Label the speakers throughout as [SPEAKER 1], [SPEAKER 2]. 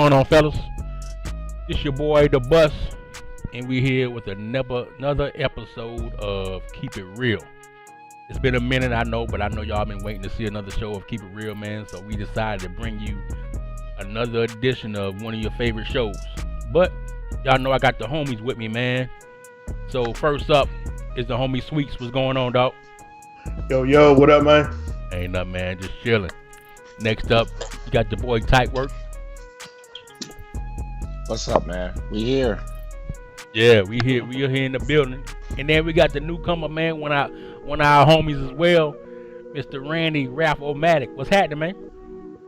[SPEAKER 1] going on, fellas? It's your boy, The Bus, and we here with another episode of Keep It Real. It's been a minute, I know, but I know y'all been waiting to see another show of Keep It Real, man, so we decided to bring you another edition of one of your favorite shows. But y'all know I got the homies with me, man. So first up is the homie Sweets. What's going on, dog?
[SPEAKER 2] Yo, what up, man?
[SPEAKER 1] Ain't nothing, man, just chilling. Next up, you got the boy Tight Work.
[SPEAKER 3] What's up, man? We here.
[SPEAKER 1] Yeah, we here in the building. And then we got the newcomer, man, one of our homies as well, Mr. Randy Ralph-O-Matic. What's happening, man?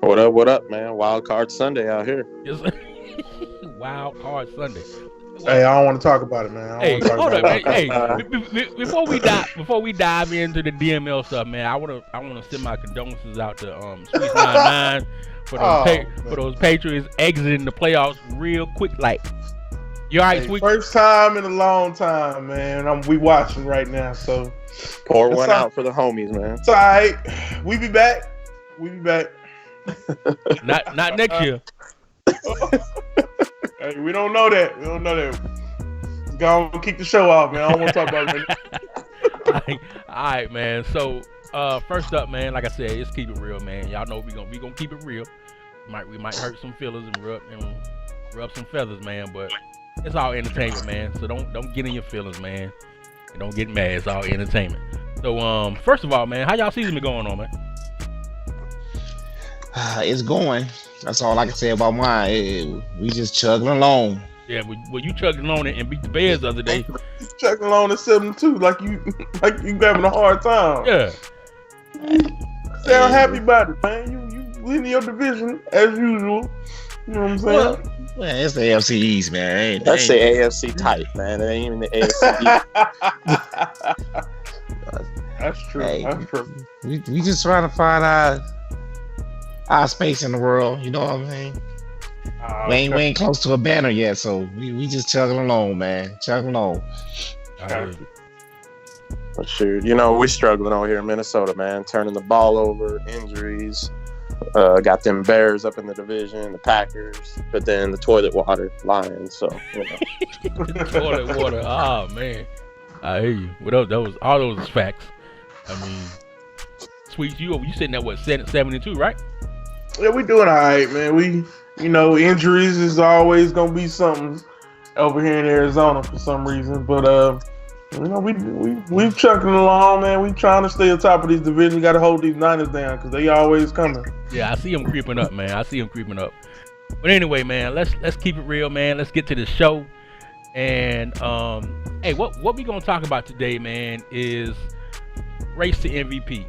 [SPEAKER 4] What up, man? Wild Card Sunday out here.
[SPEAKER 1] Yes. Wild Card Sunday.
[SPEAKER 2] Hey, I don't want to talk about it, man.
[SPEAKER 1] Hey, hold up, man. Hey, before we dive into the DML stuff, man, I wanna send my condolences out to Sweet 99 for those Patriots exiting the playoffs real quick. Like, you all right,
[SPEAKER 2] hey,
[SPEAKER 1] Sweet?
[SPEAKER 2] First time in a long time, man. We watching right now, so
[SPEAKER 4] pour one out for the homies, man.
[SPEAKER 2] It's all right. We be back.
[SPEAKER 1] Not next year.
[SPEAKER 2] Hey, we don't know that. Go on, kick the show off, man. I don't want to talk about it.
[SPEAKER 1] All right, man. So first up, man, like I said, it's Keep It Real, man. Y'all know we gonna keep it real. We might hurt some feelers and rub some feathers, man, but it's all entertainment, man. So don't get in your feelings, man. And don't get mad. It's all entertainment. So first of all, man, how y'all season been going on, man?
[SPEAKER 3] It's going. That's all I can say about mine. We just chugging along.
[SPEAKER 1] Yeah, well, you chugging along and beat the Bears the other day.
[SPEAKER 2] Chugging along at 7-2, like you having a hard time.
[SPEAKER 1] Yeah.
[SPEAKER 2] Sound happy about it, man. You win your division as usual. You know what I'm saying?
[SPEAKER 3] Well, it's the AFC East, man.
[SPEAKER 4] That's the AFC type, man. It ain't even the AFC East.
[SPEAKER 2] That's true.
[SPEAKER 3] Hey,
[SPEAKER 2] That's true.
[SPEAKER 3] We just trying to find our space in the world. You know what I mean? We ain't close to a banner yet, so we just chugging along, man. Chugging along.
[SPEAKER 4] But shoot, we're struggling over here in Minnesota, man. Turning the ball over, injuries. Got them Bears up in the division, the Packers, but then the toilet water Lions. So,
[SPEAKER 1] Toilet water. Oh man, I hear you. Well, all those facts. I mean, Sweet, you sitting at what 72, right?
[SPEAKER 2] Yeah, we doing all right, man. We, injuries is always gonna be something over here in Arizona for some reason, but we chucking along, man. We trying to stay on top of these divisions. We got to hold these Niners down because they always coming.
[SPEAKER 1] Yeah, I see them creeping up, man. But anyway, man, let's keep it real, man. Let's get to the show. And hey, what we gonna talk about today, man, is race to MVP.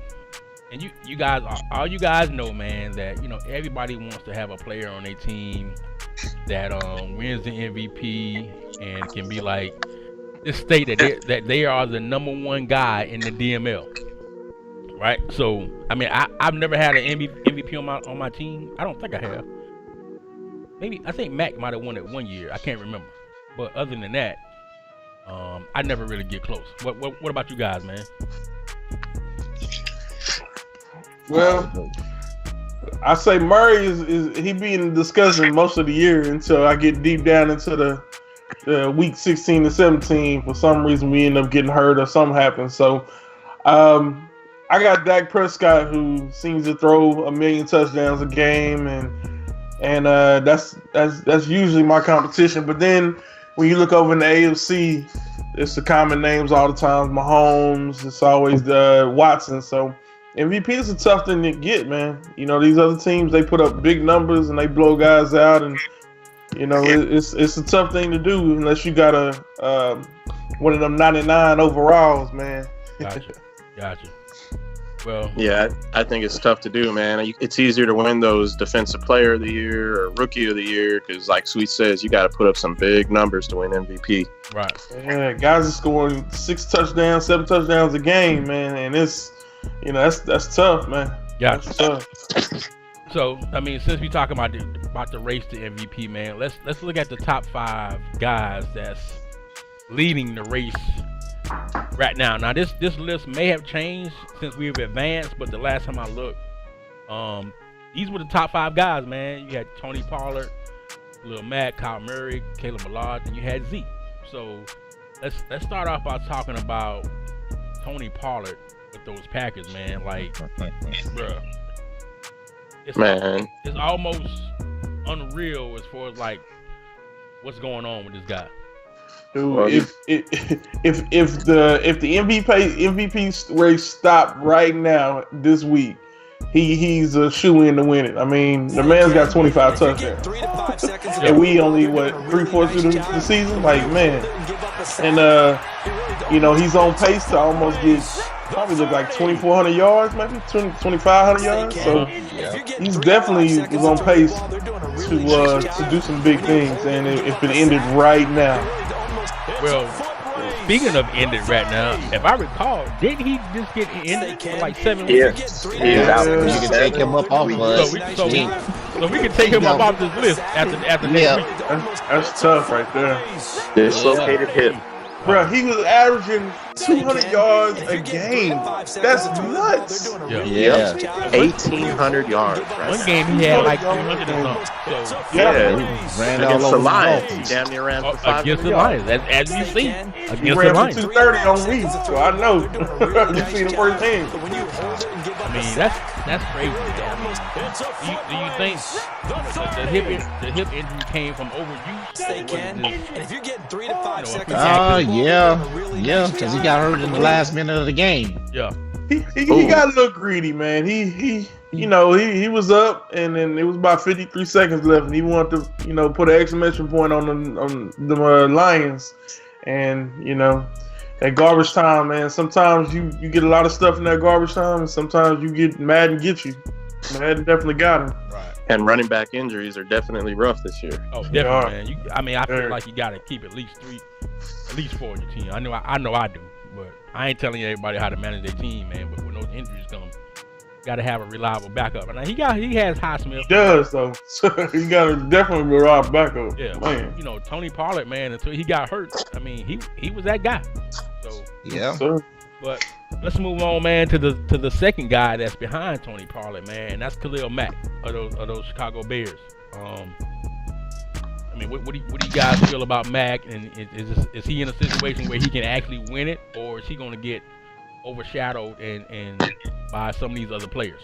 [SPEAKER 1] And you guys, all you guys know, man, that everybody wants to have a player on their team that wins the MVP and can be like this state that they are the number one guy in the DML, right? So I mean, I've never had an MVP on my team. I don't think I have. Maybe I think Mac might have won it one year. I can't remember. But other than that, I never really get close. What about you guys, man?
[SPEAKER 2] Well, I say Murray is he be in discussion most of the year until I get deep down into the week 16 to 17. For some reason, we end up getting hurt or something happens. So, I got Dak Prescott, who seems to throw 1 million touchdowns a game, and that's usually my competition. But then when you look over in the AFC, it's the common names all the time. Mahomes, it's always Watson. So MVP is a tough thing to get, man. These other teams, they put up big numbers and they blow guys out, and it's a tough thing to do unless you got one of them 99 overalls, man.
[SPEAKER 1] Gotcha. Well,
[SPEAKER 4] yeah, I think it's tough to do, man. It's easier to win those Defensive Player of the Year or Rookie of the Year because, like Sweet says, you got to put up some big numbers to win MVP.
[SPEAKER 1] Right.
[SPEAKER 2] Yeah, guys are scoring 6 touchdowns, 7 touchdowns a game, man, and it's that's tough, man.
[SPEAKER 1] Gotcha.
[SPEAKER 2] That's tough.
[SPEAKER 1] So I mean, since we talking about the race to MVP, man, let's look at the top 5 guys that's leading the race right now. Now this list may have changed since we've advanced, but the last time I looked, these were the top 5 guys, man. You had Tony Pollard, Lil Mack, Kyle Murray, Caleb Millard, and you had Zeke. So let's start off by talking about Tony Pollard with those Packers, man. Like, bruh, it's almost unreal as far as like what's going on with this guy.
[SPEAKER 2] Dude, if the MVP race stopped right now this week, he's a shoe-in to win it. I mean, the man's got 25 touchdowns, and we only 3/4 through the season. Like, man, and he's on pace to almost get probably look like 2,400 yards, maybe 2,500 yards. So he's definitely was on pace to do some big things. And if it ended right now.
[SPEAKER 1] Well, speaking of ended right now, if I recall, didn't he just get ended for like 7 weeks?
[SPEAKER 4] Yes.
[SPEAKER 3] You can take him up off us.
[SPEAKER 1] So we can take him up off this list after next week.
[SPEAKER 2] That's tough right there.
[SPEAKER 4] Dislocated hip.
[SPEAKER 2] Bro, he was averaging 200 yards a game. That's nuts.
[SPEAKER 4] Yeah. 1,800 yards. Right?
[SPEAKER 1] One game he had like 300 or something.
[SPEAKER 3] He ran all
[SPEAKER 4] Against
[SPEAKER 3] over
[SPEAKER 4] the Lions. He
[SPEAKER 3] the
[SPEAKER 4] damn near ran for 500
[SPEAKER 1] against the
[SPEAKER 4] yards.
[SPEAKER 1] Lions, as we see.
[SPEAKER 2] He
[SPEAKER 1] Against the
[SPEAKER 2] ran for
[SPEAKER 1] Lions.
[SPEAKER 2] 230 on me, so I know. You've seen it firsthand.
[SPEAKER 1] I mean, that's crazy. Do you think the hip injury came from overuse?
[SPEAKER 5] If you're getting 3 to 5 seconds,
[SPEAKER 3] yeah, because he got hurt in the last minute of the game.
[SPEAKER 1] Yeah.
[SPEAKER 2] He got a little greedy, man. He was up, and then it was about 53 seconds left, and he wanted to, put an exclamation point on the Lions, and that garbage time, man. Sometimes you get a lot of stuff in that garbage time, and sometimes you get Madden get you. Madden definitely got him.
[SPEAKER 1] Right.
[SPEAKER 4] And running back injuries are definitely rough this year.
[SPEAKER 1] Oh, definitely, man. I feel like you got to keep at least 4 on your team. I know I do, but I ain't telling everybody how to manage their team, man. But when those injuries come, got to have a reliable backup. And he has Highsmith.
[SPEAKER 2] He does though. So he got a definitely reliable backup.
[SPEAKER 1] Yeah,
[SPEAKER 2] man.
[SPEAKER 1] Tony Pollard, man. Until he got hurt, I mean, he was that guy. So
[SPEAKER 3] yeah.
[SPEAKER 1] But let's move on, man, to the second guy that's behind Tony Pollard, man. And that's Khalil Mack of those Chicago Bears. I mean, what do you guys feel about Mack? And is he in a situation where he can actually win it, or is he going to get overshadowed and by some of these other players?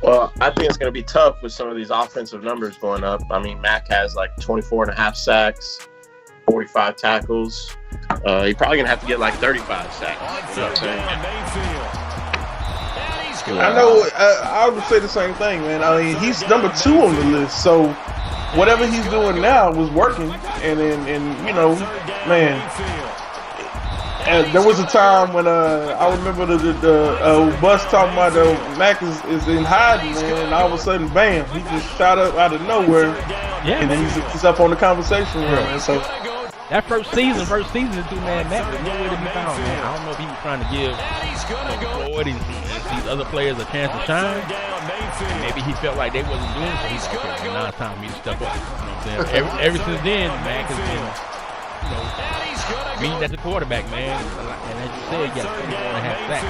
[SPEAKER 4] Well, I think it's going to be tough with some of these offensive numbers going up. I mean, Mack has like 24.5 sacks, 45 tackles. He's probably going to have to get like 35 sacks. You know what I'm saying?
[SPEAKER 2] I know. I would say the same thing, man. I mean, he's number 2 on the list, so whatever he's doing now was working. And man. And there was a time when I remember the bus talking about Mack is in hiding, man, and all of a sudden, bam, he just shot up out of nowhere, and then he's up on the conversation, man. So
[SPEAKER 1] that first season, man, Mack was nowhere to be found, man. I don't know if he was trying to give Floyd and these other players a chance to shine. Maybe he felt like they wasn't doing it, so he's like, okay, now it's time for me to step up. You know what I'm saying? Ever since then, Mack has been, beating at the quarterback, man. And as you said, he got 24.5 sacks.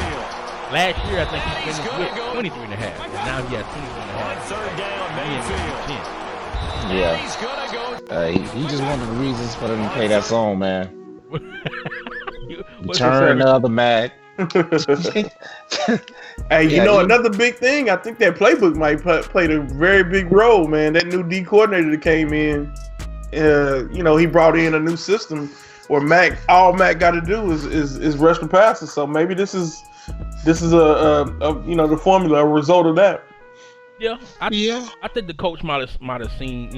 [SPEAKER 1] Last year, I think he finished with 23.5, and now he has 24.5.
[SPEAKER 3] Yeah. He just one of the reasons for them to play that song, man. Turn the other Mack.
[SPEAKER 2] Hey, another big thing, I think that playbook might played a very big role, man. That new D coordinator that came in, he brought in a new system where all Mack got to do is rush the passes. So maybe this is the formula, a result of that.
[SPEAKER 1] Yeah, I think the coach might have seen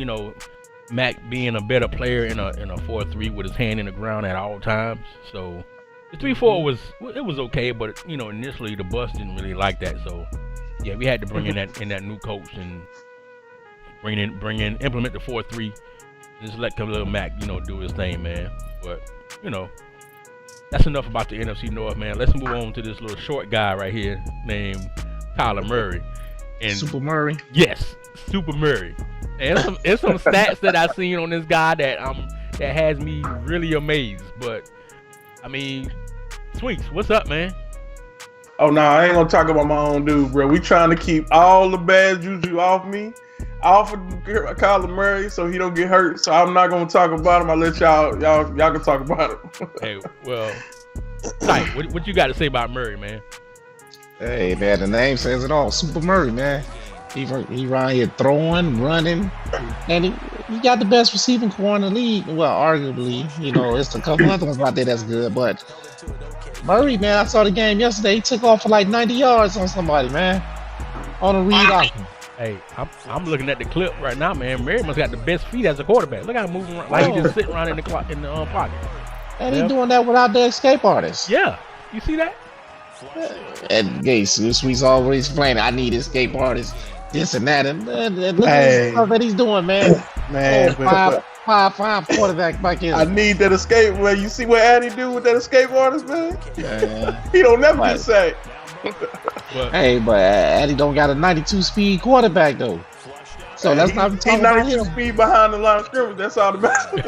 [SPEAKER 1] Mack being a better player in a 4-3 with his hand in the ground at all times. So the 3-4 was okay, but initially the bus didn't really like that. So yeah, we had to bring in that new coach and implement the 4-3. Just let Khalil Mack do his thing, man. But that's enough about the NFC North, man. Let's move on to this little short guy right here named Kyler Murray. And
[SPEAKER 3] Super Murray.
[SPEAKER 1] Yes, Super Murray. And it's some stats that I've seen on this guy that has me really amazed. But I mean, Sweets, what's up, man?
[SPEAKER 2] Oh no, I ain't gonna talk about my own dude, bro. We trying to keep all the bad juju off me. I offered Kyler Murray so he don't get hurt. So I'm not gonna talk about him. I'll let y'all can talk about it.
[SPEAKER 1] Hey, well, Tight, what you got to say about Murray, man?
[SPEAKER 3] Hey man, the name says it all. Super Murray, man. He around here throwing, running, and he got the best receiving core in the league. Well, arguably, it's a couple other ones out there that's good, but Murray, man, I saw the game yesterday. He took off for like 90 yards on somebody, man, on a read option.
[SPEAKER 1] Hey, I'm looking at the clip right now, man. Murray must got the best feet as a quarterback. Look how he's moving around, like he just sitting around in the pocket.
[SPEAKER 3] And he's doing that without the escape artist.
[SPEAKER 1] Yeah, you see that?
[SPEAKER 3] And Sweet's always complaining, I need escape artists, this and that, and look at the stuff that he's doing, man.
[SPEAKER 2] Man,
[SPEAKER 3] five quarterback back in.
[SPEAKER 2] I need that escape. Well, you see what Addy do with that escape artist, man? He don't never get sacked.
[SPEAKER 3] But Addy don't got a 92 speed quarterback though. So that's not talking about him.
[SPEAKER 2] Speed behind the line of scrimmage. That's all the matter.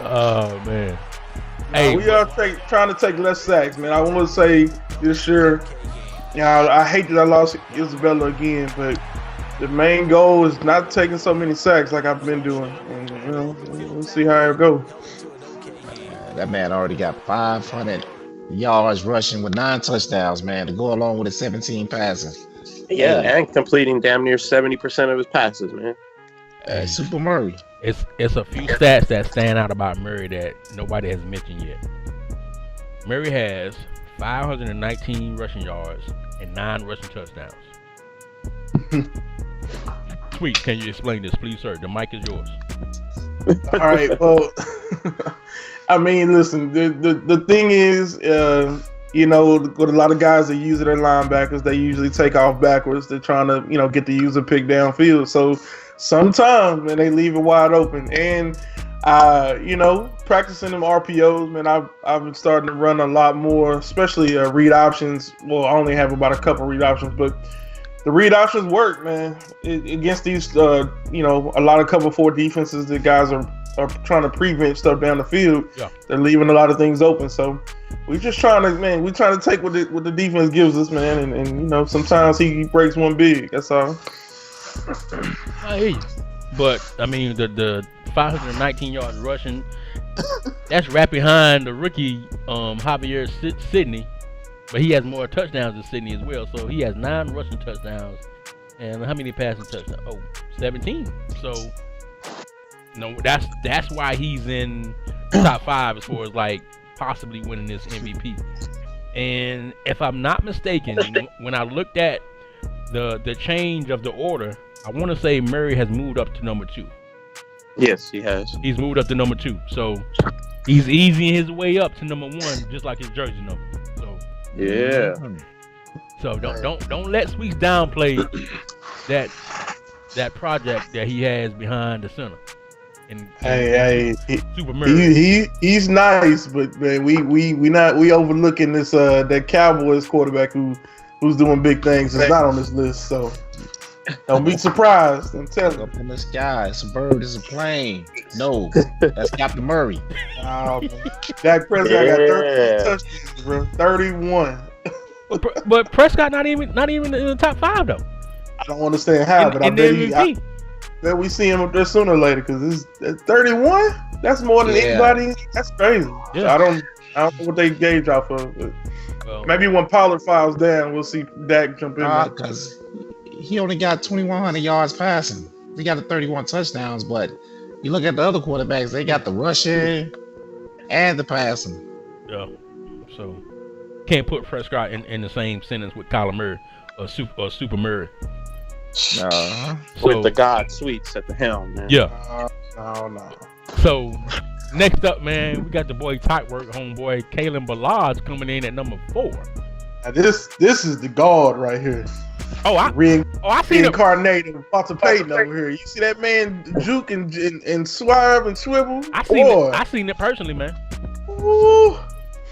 [SPEAKER 1] Oh man.
[SPEAKER 2] Hey, we are trying to take less sacks, man. I want to say this year, I hate that I lost Isabella again, but the main goal is not taking so many sacks like I've been doing. And, we'll see how it goes.
[SPEAKER 3] That man already got 500 yards rushing with 9 touchdowns, man, to go along with his 17 passes.
[SPEAKER 4] Yeah, and completing damn near 70% of his passes, man.
[SPEAKER 3] Super Murray.
[SPEAKER 1] It's a few stats that stand out about Murray that nobody has mentioned yet. Murray has 519 rushing yards and 9 rushing touchdowns. Sweet, can you explain this, please, sir? The mic is yours.
[SPEAKER 2] All right. Well, I mean, listen. The thing is, with a lot of guys that use their linebackers, they usually take off backwards. They're trying to, get the user pick downfield. So sometimes, man, they leave it wide open. And, practicing them RPOs, man, I've been starting to run a lot more, especially read options. Well, I only have about a couple read options, but the read options work, man. Against these, a lot of cover 4 defenses that guys are trying to prevent stuff down the field. Yeah. They're leaving a lot of things open. So we're just trying to take what the defense gives us, man. And sometimes he breaks one big. That's all.
[SPEAKER 1] I hear you. But, I mean, the 519 yards rushing, that's right behind the rookie Javier Sidney. But he has more touchdowns than Sidney as well. So he has 9 rushing touchdowns. And how many passing touchdowns? 17. So, that's why he's in top 5 as far as, like, possibly winning this MVP. And if I'm not mistaken, when I looked at the change of the order, I want to say Murray has moved up to number 2.
[SPEAKER 4] Yes, he has.
[SPEAKER 1] He's moved up to number 2. So he's easing his way up to number 1, just like his jersey number. So
[SPEAKER 4] yeah.
[SPEAKER 1] So don't let Sweets downplay that project that he has behind the center.
[SPEAKER 2] Hey,
[SPEAKER 1] Super Murray.
[SPEAKER 2] He's nice, but man, we overlooking this that Cowboys quarterback who's doing big things. It's not on this list, so don't be surprised. I'm telling you.
[SPEAKER 3] Up in the sky, it's a bird, it's a plane. No, that's Captain Murray.
[SPEAKER 2] Dak Prescott got 31 touchdowns, bro. 31.
[SPEAKER 1] But Prescott not even in the top 5 though.
[SPEAKER 2] I don't understand how, but I bet we see him up there sooner or later because it's 31. That's more than anybody. That's crazy. Yeah. So I don't know what they gauge off of. But maybe when Pollard files down, we'll see Dak jump in.
[SPEAKER 3] Because he only got 2,100 yards passing. He got the 31 touchdowns, but you look at the other quarterbacks, they got the rushing and the passing.
[SPEAKER 1] Yeah. So can't put Prescott in the same sentence with Kyler Murray or Super Murray.
[SPEAKER 4] With the God Sweets at the helm, man.
[SPEAKER 1] Yeah.
[SPEAKER 2] No.
[SPEAKER 1] So next up, man, we got the boy tight work homeboy Kalen Ballard's coming in at number 4.
[SPEAKER 2] Now this is the guard right here.
[SPEAKER 1] I see
[SPEAKER 2] reincarnated Walter Payton over here. You see that man juke and swerve and swivel?
[SPEAKER 1] I seen it personally, man.
[SPEAKER 2] Ooh.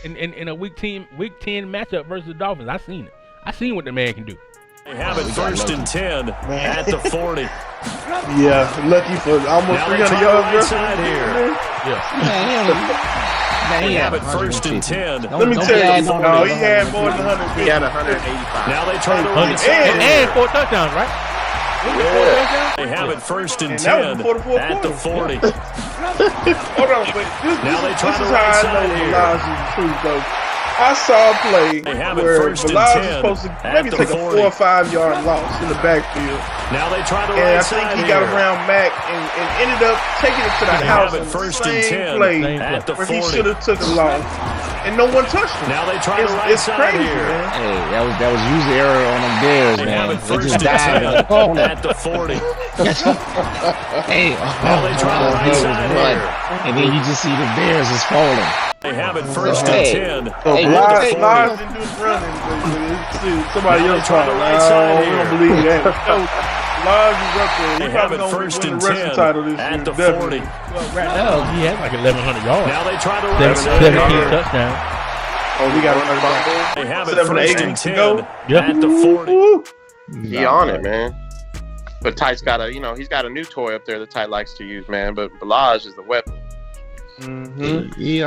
[SPEAKER 1] In a week 10 matchup versus the Dolphins, I seen what the man can do.
[SPEAKER 5] They have it 1st and 10 at the 40.
[SPEAKER 2] Yeah, lucky for almost 300 yards.
[SPEAKER 5] Right here.
[SPEAKER 1] Yeah.
[SPEAKER 3] Man,
[SPEAKER 5] They
[SPEAKER 3] he
[SPEAKER 5] have
[SPEAKER 3] had
[SPEAKER 5] it first and
[SPEAKER 3] 150.
[SPEAKER 5] 10.
[SPEAKER 2] Let me
[SPEAKER 3] Don't
[SPEAKER 2] tell
[SPEAKER 3] add
[SPEAKER 2] you,
[SPEAKER 3] no
[SPEAKER 2] no,
[SPEAKER 3] more
[SPEAKER 2] he
[SPEAKER 3] than
[SPEAKER 2] had more than
[SPEAKER 4] He
[SPEAKER 2] 150.
[SPEAKER 4] had 185.
[SPEAKER 5] Now they try to
[SPEAKER 1] 100.
[SPEAKER 5] right side
[SPEAKER 1] And
[SPEAKER 5] here.
[SPEAKER 1] 4 touchdowns, right? Wasn't it 4
[SPEAKER 4] Yeah.
[SPEAKER 1] touchdowns?
[SPEAKER 5] They have it first and
[SPEAKER 2] And that was
[SPEAKER 5] 10
[SPEAKER 2] before the fourth
[SPEAKER 5] at the
[SPEAKER 2] quarter.
[SPEAKER 5] 40.
[SPEAKER 2] Hold on, but
[SPEAKER 5] Now they
[SPEAKER 2] this
[SPEAKER 5] try
[SPEAKER 2] is
[SPEAKER 5] the
[SPEAKER 2] how
[SPEAKER 5] right
[SPEAKER 2] I
[SPEAKER 5] side
[SPEAKER 2] know
[SPEAKER 5] here.
[SPEAKER 2] Velaz is the truth, though. I saw a play
[SPEAKER 5] They have it
[SPEAKER 2] where
[SPEAKER 5] first and
[SPEAKER 2] Velaz is
[SPEAKER 5] 10
[SPEAKER 2] supposed to
[SPEAKER 5] at
[SPEAKER 2] maybe
[SPEAKER 5] the
[SPEAKER 2] take a
[SPEAKER 5] 40.
[SPEAKER 2] 4 or 5 yard loss in the backfield.
[SPEAKER 5] Now they try the
[SPEAKER 2] And I
[SPEAKER 5] right
[SPEAKER 2] think
[SPEAKER 5] side
[SPEAKER 2] he got
[SPEAKER 5] here.
[SPEAKER 2] around Mac and ended up taking it to the
[SPEAKER 5] They
[SPEAKER 2] house
[SPEAKER 5] have
[SPEAKER 2] on
[SPEAKER 5] it
[SPEAKER 2] the
[SPEAKER 5] first and
[SPEAKER 2] same
[SPEAKER 5] 10
[SPEAKER 2] play
[SPEAKER 5] at the
[SPEAKER 2] where he
[SPEAKER 5] 40.
[SPEAKER 2] should have took a loss. And no one touched him.
[SPEAKER 5] Now they try the right
[SPEAKER 2] It's
[SPEAKER 5] side
[SPEAKER 2] crazy,
[SPEAKER 5] here.
[SPEAKER 2] man.
[SPEAKER 3] Hey, that was user error on them Bears,
[SPEAKER 5] They
[SPEAKER 3] man.
[SPEAKER 5] have it
[SPEAKER 3] They
[SPEAKER 5] first
[SPEAKER 3] just
[SPEAKER 5] and
[SPEAKER 3] died in the
[SPEAKER 5] 10
[SPEAKER 3] corner.
[SPEAKER 5] at the 40.
[SPEAKER 3] Hey,
[SPEAKER 5] Now they try the right side here.
[SPEAKER 3] and then you just see the Bears is falling.
[SPEAKER 5] They have it first
[SPEAKER 3] Hey.
[SPEAKER 5] and 10
[SPEAKER 2] So
[SPEAKER 3] Hey,
[SPEAKER 5] at
[SPEAKER 3] what
[SPEAKER 5] the
[SPEAKER 3] take-
[SPEAKER 5] 40.
[SPEAKER 2] Velaz didn't do his running, but it's somebody
[SPEAKER 5] Now they
[SPEAKER 2] else
[SPEAKER 5] try
[SPEAKER 2] called.
[SPEAKER 5] the right side
[SPEAKER 2] We
[SPEAKER 5] here.
[SPEAKER 2] don't believe that. So Velaz is up there.
[SPEAKER 5] They
[SPEAKER 2] He
[SPEAKER 5] have
[SPEAKER 2] probably
[SPEAKER 5] it
[SPEAKER 2] gonna
[SPEAKER 5] first
[SPEAKER 2] win
[SPEAKER 5] and
[SPEAKER 2] the rushing
[SPEAKER 5] 10
[SPEAKER 2] title this year.
[SPEAKER 5] at the
[SPEAKER 2] Definitely.
[SPEAKER 5] 40.
[SPEAKER 1] Well, right now, he has like 1,100 yards.
[SPEAKER 5] Now they try the right side
[SPEAKER 1] 17
[SPEAKER 5] here.
[SPEAKER 1] touchdowns.
[SPEAKER 2] Oh, we got to run back.
[SPEAKER 5] They have it
[SPEAKER 2] 7 to 8
[SPEAKER 5] first and
[SPEAKER 2] weeks to
[SPEAKER 5] 10
[SPEAKER 2] go.
[SPEAKER 1] Yeah.
[SPEAKER 5] at the 40.
[SPEAKER 2] Woo.
[SPEAKER 4] He on it, man. But Ty's got he's got a new toy up there that Ty likes to use, man. But Velaz is the weapon.
[SPEAKER 2] Mhm.
[SPEAKER 3] He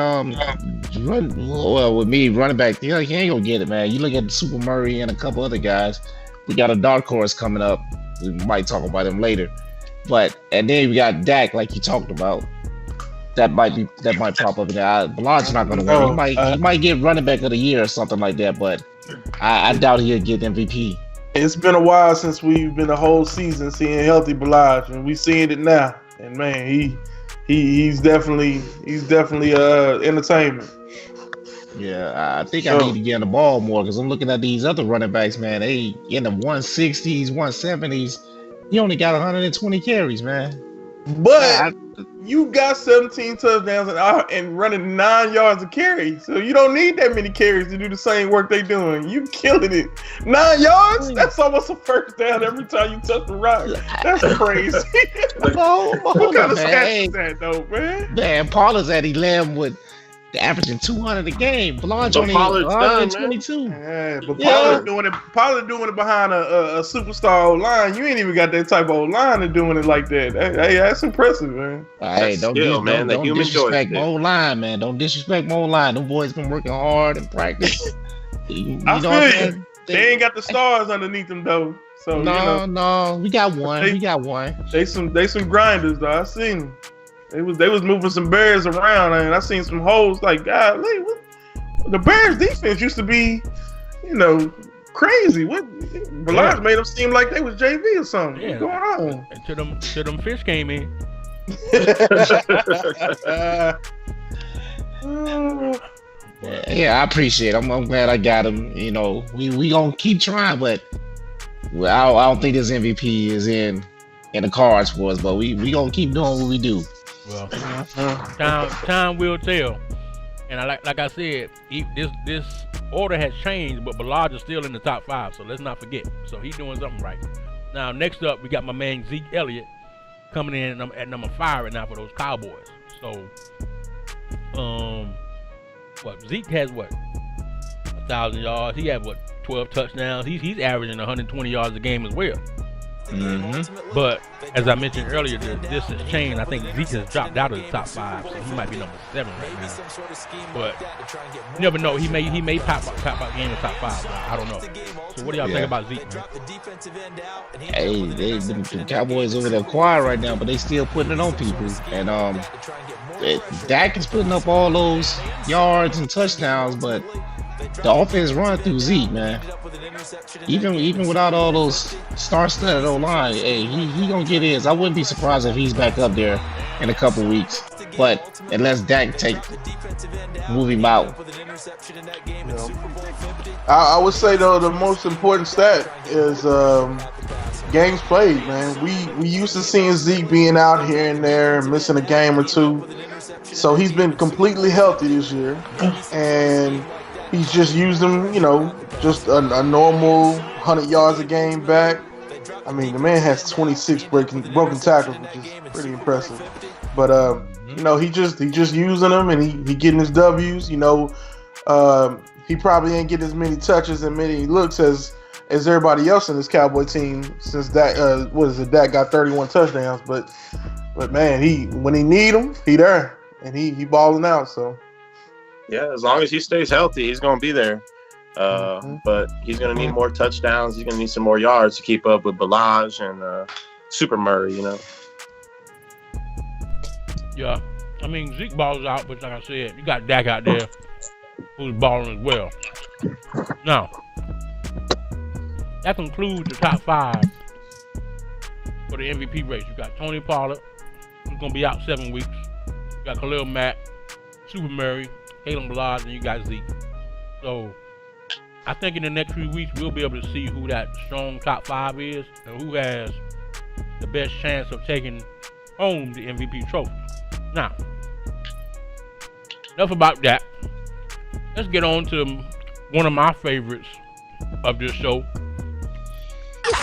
[SPEAKER 3] with me running back, he ain't gonna get it, man. You look at Super Murray and a couple other guys. We got a dark horse coming up. We might talk about him later. And then we got Dak, like you talked about. That might pop up in there. Ballard's not gonna win. He might get running back of the year or something like that, but I doubt he'll get MVP.
[SPEAKER 2] It's been a while since we've been a whole season seeing healthy Balaj, and we seeing it now. And man, he's definitely entertainment.
[SPEAKER 3] Yeah, I think I need to get on the ball more because I'm looking at these other running backs, man. They in the 160s, 170s. He only got 120 carries, man.
[SPEAKER 2] But you got 17 touchdowns and running 9 yards a carry, so you don't need that many carries to do the same work they doing. You killing it. 9 yards? That's almost a first down every time you touch the rock. That's crazy. What kind of stat is that, though, man?
[SPEAKER 3] Man, Pollard's at 11 with averaging 200 a game. Ballard's only
[SPEAKER 4] Pollard's done,
[SPEAKER 3] 122.
[SPEAKER 2] Yeah, but Pollard doing it behind a superstar old line. You ain't even got that type of old line to doing it like that. Hey, that's impressive, man.
[SPEAKER 3] Hey, don't disrespect my old line, man. Don't disrespect my old line. Them boys been working hard in practice.
[SPEAKER 2] I feel you. They ain't got the stars underneath them though. So
[SPEAKER 3] no, we got one.
[SPEAKER 2] They some grinders though. I seen them. They was moving some Bears around, and I seen some holes. Like, God, the Bears defense used to be, crazy. What Balaj made them seem like they was JV or something.
[SPEAKER 1] Yeah.
[SPEAKER 2] What's going on?
[SPEAKER 1] Until them fish came in.
[SPEAKER 3] Yeah, I appreciate it. I'm glad I got him. We gonna keep trying, but I don't think this MVP is in the cards for us. But we gonna keep doing what we do.
[SPEAKER 1] Well, time will tell. And like I said, this order has changed, but Ballard is still in the top 5, so let's not forget. So he's doing something right. Now, next up, we got my man Zeke Elliott coming in at number 5 right now for those Cowboys. So, Zeke has 1,000 yards. He had 12 touchdowns. He's averaging 120 yards a game as well.
[SPEAKER 3] Mm-hmm.
[SPEAKER 1] But as I mentioned earlier, this has changed. I think Zeke has dropped out of the top 5, so he might be number 7 right now. But you never know. He may pop out in the top 5. I don't know. So what do y'all think about Zeke, man?
[SPEAKER 3] Hey, the Cowboys over there quiet right now, but they still putting it on people. And Dak is putting up all those yards and touchdowns, but the offense run through Zeke, man. Even without all those star-studded O-line, hey, he gonna get his. I wouldn't be surprised if he's back up there in a couple weeks. But unless Dak move him out.
[SPEAKER 2] I would say though the most important stat is games played, man. We used to seeing Zeke being out here and there, missing a game or two. So he's been completely healthy this year, and he's just used them, just a normal 100 yards a game back. I mean, the man has 26 broken tackles, which is pretty impressive. But he just using them, and he getting his W's. He probably ain't getting as many touches and many looks as everybody else in this Cowboy team since Dak got 31 touchdowns. But man, when he need him, he there, and he balling out. So
[SPEAKER 4] Yeah, as long as he stays healthy, he's going to be there. But he's going to need more touchdowns. He's going to need some more yards to keep up with Balaj and Super Murray,
[SPEAKER 1] Yeah. I mean, Zeke balls out, but like I said, you got Dak out there who's balling as well. Now, that concludes the top 5 for the MVP race. You got Tony Pollard, who's going to be out 7 weeks. You got Khalil Mack, Super Murray, Kalen Balaj, and you got Zeke. So, I think in the next few weeks, we'll be able to see who that strong top 5 is and who has the best chance of taking home the MVP trophy. Now, enough about that. Let's get on to one of my favorites of this show.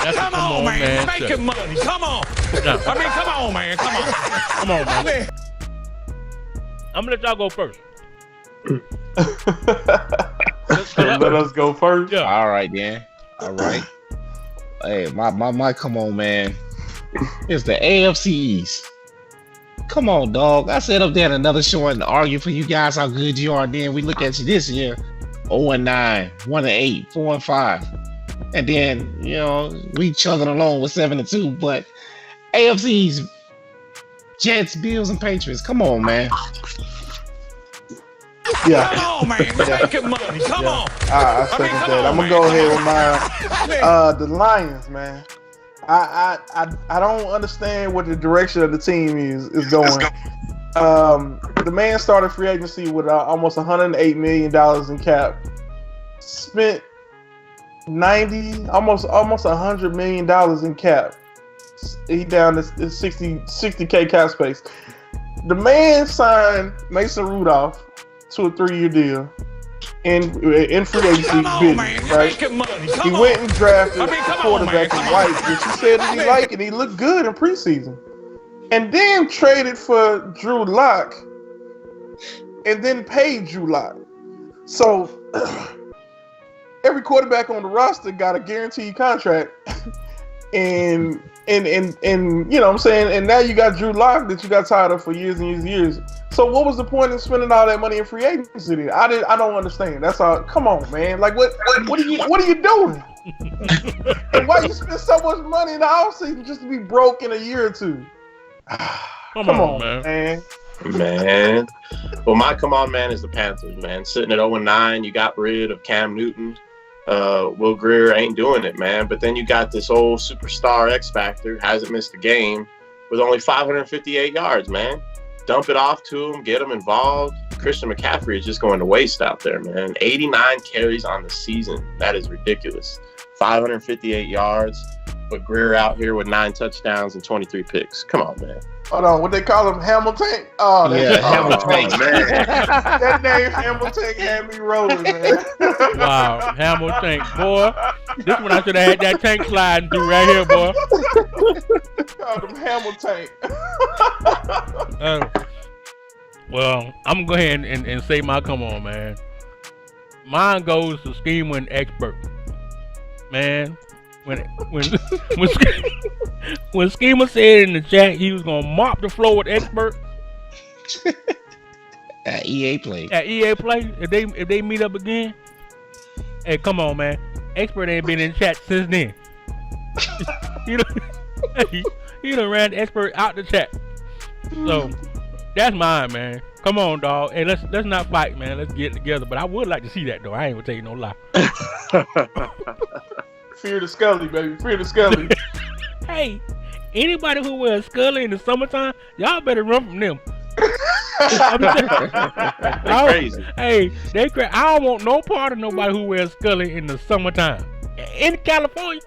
[SPEAKER 1] That's
[SPEAKER 5] Come on, man. Making money. Come on.
[SPEAKER 1] Now,
[SPEAKER 5] Come on, man. Come on.
[SPEAKER 1] come on, man. I'm gonna let y'all go first.
[SPEAKER 2] Let us go first.
[SPEAKER 1] Yeah.
[SPEAKER 3] All right, then. All right. Hey, my come on, man. It's the AFC East. Come on, dog. I said up there in another show and argue for you guys how good you are. Then we look at you this year, 0-9, 1-8, 4-5, and then we chugging along with 7-2. But AFC East, Jets, Bills, and Patriots. Come on, man.
[SPEAKER 2] Yeah.
[SPEAKER 5] Come on, man. Making money. Come on.
[SPEAKER 2] I second that. I'm gonna go ahead with mine. The Lions, man. I don't understand what the direction of the team is going. The man started free agency with almost $108 million in cap. Spent almost $100 million in cap. He down to 60K cap space. The man signed Mason Rudolph to a 3-year deal in free agency business, right? He went and drafted a quarterback in White, which he said that he liked, and he looked good in preseason. And then traded for Drew Lock, and then paid Drew Lock. So every quarterback on the roster got a guaranteed contract, and you know what I'm saying? And now you got Drew Lock that you got tired of for years and years and years. So what was the point of spending all that money in free agency? I don't understand. That's all. Come on, man. Like what are you doing? And why you spend so much money in the offseason just to be broke in a year or two? Come on, man.
[SPEAKER 4] Man. Well, my come on, man, is the Panthers, man. Sitting at 0-9, you got rid of Cam Newton. Will Greer ain't doing it, man. But then you got this old superstar X Factor, hasn't missed a game, with only 558 yards, man. Dump it off to him, get him involved. Christian McCaffrey is just going to waste out there, man. 89 carries on the season. That is ridiculous. 558 yards, but Greer out here with 9 touchdowns and 23 picks. Come on, man.
[SPEAKER 2] Hold on, what they call him, Hamilton? Oh,
[SPEAKER 3] Yeah, Hamilton.
[SPEAKER 4] man.
[SPEAKER 2] That name Hamilton had me rolling, man.
[SPEAKER 1] Wow, Hamilton, boy. This one I should have had that tank sliding through right here, boy.
[SPEAKER 2] Called him Hamilton.
[SPEAKER 1] Well, I'm gonna go ahead and say my come on, man. Mine goes to scheming expert. Man, when Schema said in the chat he was gonna mop the floor with expert
[SPEAKER 3] At EA Play.
[SPEAKER 1] if they meet up again, hey, come on, man. Expert ain't been in chat since then. he done ran expert out the chat. So that's mine, man. Come on, dog. Hey, let's not fight, man. Let's get together. But I would like to see that though. I ain't gonna tell you no lie.
[SPEAKER 2] Fear the Scully, baby. Fear the Scully.
[SPEAKER 1] Hey, anybody who wears Scully in the summertime, y'all better run from them.
[SPEAKER 4] They're crazy.
[SPEAKER 1] Hey, they crazy. I don't want no part of nobody who wears Scully in the summertime. In California,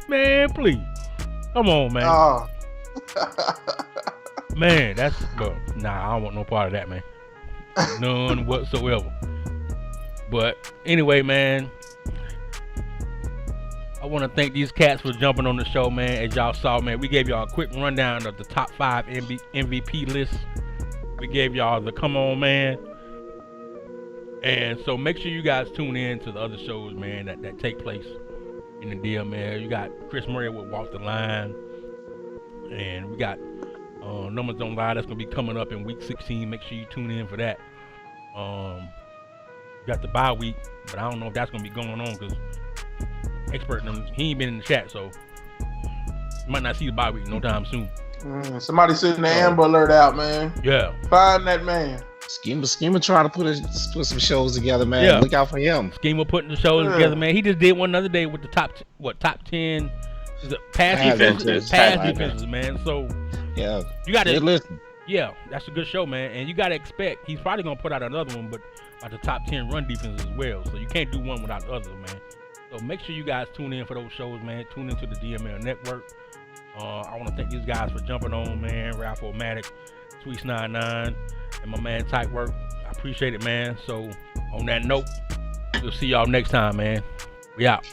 [SPEAKER 1] man, please. Come on, man.
[SPEAKER 2] Oh.
[SPEAKER 1] Man, I don't want no part of that, man. None whatsoever. But anyway, man, I want to thank these cats for jumping on the show, man. As y'all saw, man, we gave y'all a quick rundown of the top 5 MVP list. We gave y'all the come on, man. And so make sure you guys tune in to the other shows, man, that take place in the deal, man. You got Chris Murray with Walk the Line. And we got Numbers Don't Lie. That's going to be coming up in week 16. Make sure you tune in for that. We got the bye week, but I don't know if that's gonna be going on because expert he ain't been in the chat, so you might not see the bye week no time soon.
[SPEAKER 2] Somebody sitting the Amber Alert out, man.
[SPEAKER 1] Yeah.
[SPEAKER 2] Find that man.
[SPEAKER 3] Schema try to put some shows together, man.
[SPEAKER 1] Yeah.
[SPEAKER 3] Look out for him.
[SPEAKER 1] Schema putting the shows together, man. He just did one the other day with the top 10 is it pass defenses, man. So
[SPEAKER 3] yeah,
[SPEAKER 1] you got to
[SPEAKER 3] listen.
[SPEAKER 1] Yeah, that's a good show, man. And you got to expect he's probably gonna put out another one, but about the top 10 run defenses as well. So you can't do one without the other, man. So make sure you guys tune in for those shows, man. Tune into the DML Network. I want to thank these guys for jumping on, man. Ralph-O-Matic, Sweets99, and my man Tight Work. I appreciate it, man. So on that note, we'll see y'all next time, man. We out.